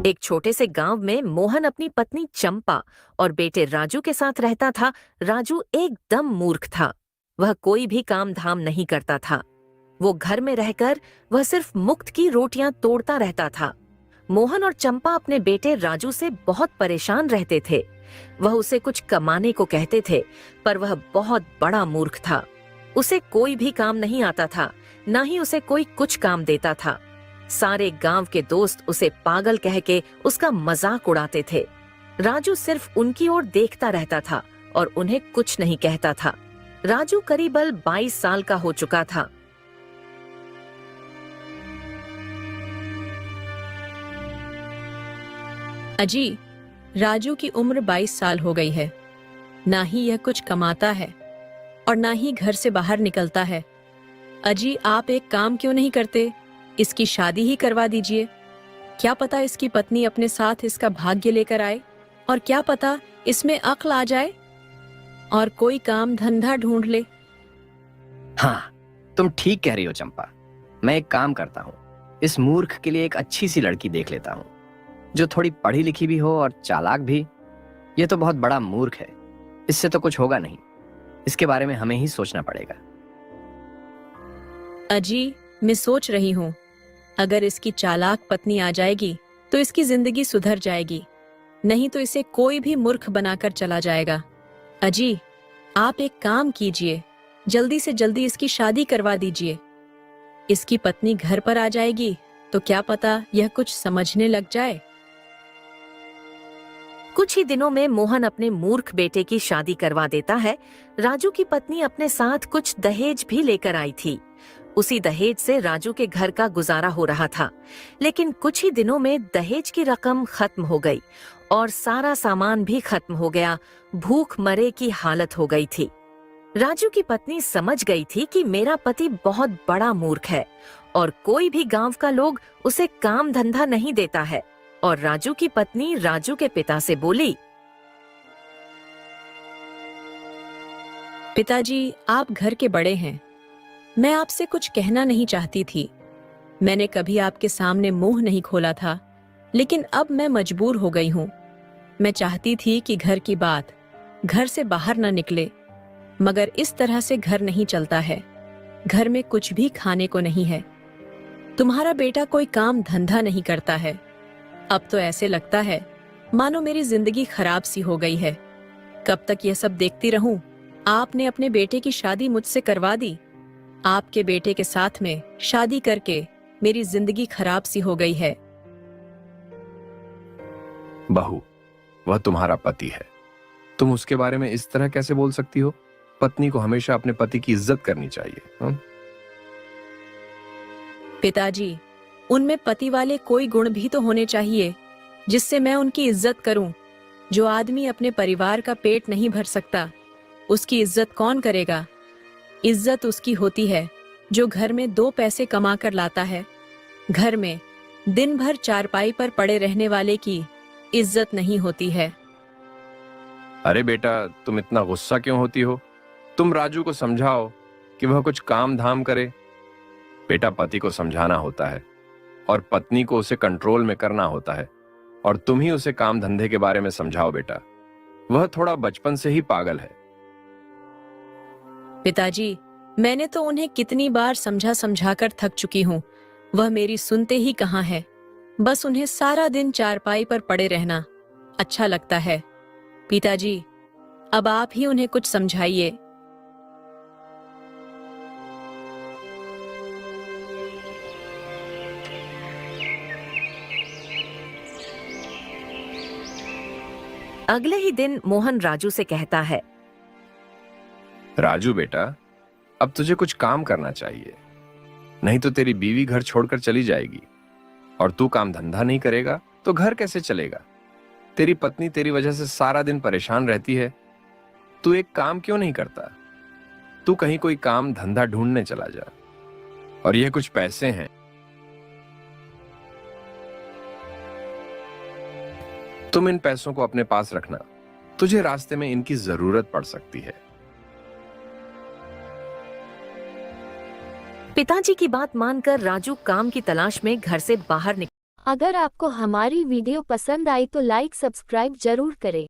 एक छोटे से गांव में मोहन अपनी पत्नी चंपा और बेटे राजू के साथ रहता था। राजू एकदम मूर्ख था। वह कोई भी काम धाम नहीं करता था। वो घर में रहकर वह सिर्फ मुफ्त की रोटियां तोड़ता रहता था। मोहन और चंपा अपने बेटे राजू से बहुत परेशान रहते थे। वह उसे कुछ कमाने को कहते थे, पर वह बहुत बड़ा मूर्ख था। उसे कोई भी काम नहीं आता था, न ही उसे कोई कुछ काम देता था। सारे गांव के दोस्त उसे पागल कह के उसका मजाक उड़ाते थे। राजू सिर्फ उनकी ओर देखता रहता था और उन्हें कुछ नहीं कहता था। राजू करीबन 22 साल का हो चुका था। अजी, राजू की उम्र 22 साल हो गई है। ना ही यह कुछ कमाता है और ना ही घर से बाहर निकलता है। अजी, आप एक काम क्यों नहीं करते? इसकी शादी ही करवा दीजिए। क्या पता इसकी पत्नी अपने साथ इसका भाग्य लेकर आए, और क्या पता इसमें अक्ल आ जाए और कोई काम धंधा ढूंढ ले। हाँ, तुम ठीक कह रही हो चंपा। मैं एक काम करता हूँ, इस मूर्ख के लिए एक अच्छी सी लड़की देख लेता हूँ, जो थोड़ी पढ़ी लिखी भी हो और चालाक भी। ये तो बहुत बड़ा मूर्ख है, इससे तो कुछ होगा नहीं। इसके बारे में हमें ही सोचना पड़ेगा। अजी, मैं सोच रही हूँ, अगर इसकी चालाक पत्नी आ जाएगी तो इसकी जिंदगी सुधर जाएगी, नहीं तो इसे कोई भी मूर्ख बनाकर चला जाएगा। अजी, आप एक काम कीजिए, जल्दी से जल्दी इसकी शादी करवा दीजिए। इसकी पत्नी घर पर आ जाएगी तो क्या पता यह कुछ समझने लग जाए। कुछ ही दिनों में मोहन अपने मूर्ख बेटे की शादी करवा देता है। राजू की पत्नी अपने साथ कुछ दहेज भी लेकर आई थी। उसी दहेज से राजू के घर का गुजारा हो रहा था। लेकिन कुछ ही दिनों में दहेज की रकम खत्म हो गई और सारा सामान भी खत्म हो गया। भूख मरे की हालत हो गई थी। राजू की पत्नी समझ गई थी कि मेरा पति बहुत बड़ा मूर्ख है और कोई भी गांव का लोग उसे काम धंधा नहीं देता है। और राजू की पत्नी राजू के पिता से बोली, पिताजी, आप घर के बड़े हैं, मैं आपसे कुछ कहना नहीं चाहती थी। मैंने कभी आपके सामने मुंह नहीं खोला था, लेकिन अब मैं मजबूर हो गई हूँ। मैं चाहती थी कि घर की बात घर से बाहर न निकले, मगर इस तरह से घर नहीं चलता है। घर में कुछ भी खाने को नहीं है। तुम्हारा बेटा कोई काम धंधा नहीं करता है। अब तो ऐसे लगता है मानो मेरी जिंदगी खराब सी हो गई है। कब तक यह सब देखती रहूं? आपने अपने बेटे की शादी मुझसे करवा दी। आपके बेटे के साथ में शादी करके मेरी जिंदगी खराब सी हो गई है। बहू, वह तुम्हारा पति है, तुम उसके बारे में इस तरह कैसे बोल सकती हो? पत्नी को हमेशा अपने पति की इज्जत करनी चाहिए। पिताजी, उनमें पति वाले कोई गुण भी तो होने चाहिए जिससे मैं उनकी इज्जत करूं। जो आदमी अपने परिवार का पेट नहीं भर सकता, उसकी इज्जत कौन करेगा? इज्जत उसकी होती है जो घर में 2 पैसे कमा कर लाता है। घर में दिन भर चारपाई पर पड़े रहने वाले की इज्जत नहीं होती है। अरे बेटा, तुम इतना गुस्सा क्यों होती हो? तुम राजू को समझाओ कि वह कुछ काम धाम करे। बेटा, पति को समझाना होता है और पत्नी को उसे कंट्रोल में करना होता है, और तुम ही उसे काम धंधे के बारे में समझाओ। बेटा, वह थोड़ा बचपन से ही पागल है। पिताजी, मैंने तो उन्हें कितनी बार समझा समझा कर थक चुकी हूँ। वह मेरी सुनते ही कहाँ है। बस उन्हें सारा दिन चारपाई पर पड़े रहना अच्छा लगता है। पिताजी, अब आप ही उन्हें कुछ समझाइए। अगले ही दिन मोहन राजू से कहता है, राजू बेटा, अब तुझे कुछ काम करना चाहिए, नहीं तो तेरी बीवी घर छोड़कर चली जाएगी, और तू काम धंधा नहीं करेगा तो घर कैसे चलेगा? तेरी पत्नी तेरी वजह से सारा दिन परेशान रहती है। तू एक काम क्यों नहीं करता? तू कहीं कोई काम धंधा ढूंढने चला जा, और ये कुछ पैसे हैं, तुम इन पैसों को अपने पास रखना। तुझे रास्ते में इनकी जरूरत पड़ सकती है। पिताजी की बात मानकर राजू काम की तलाश में घर से बाहर निकल अगर आपको हमारी वीडियो पसंद आई तो लाइक सब्सक्राइब जरूर करें।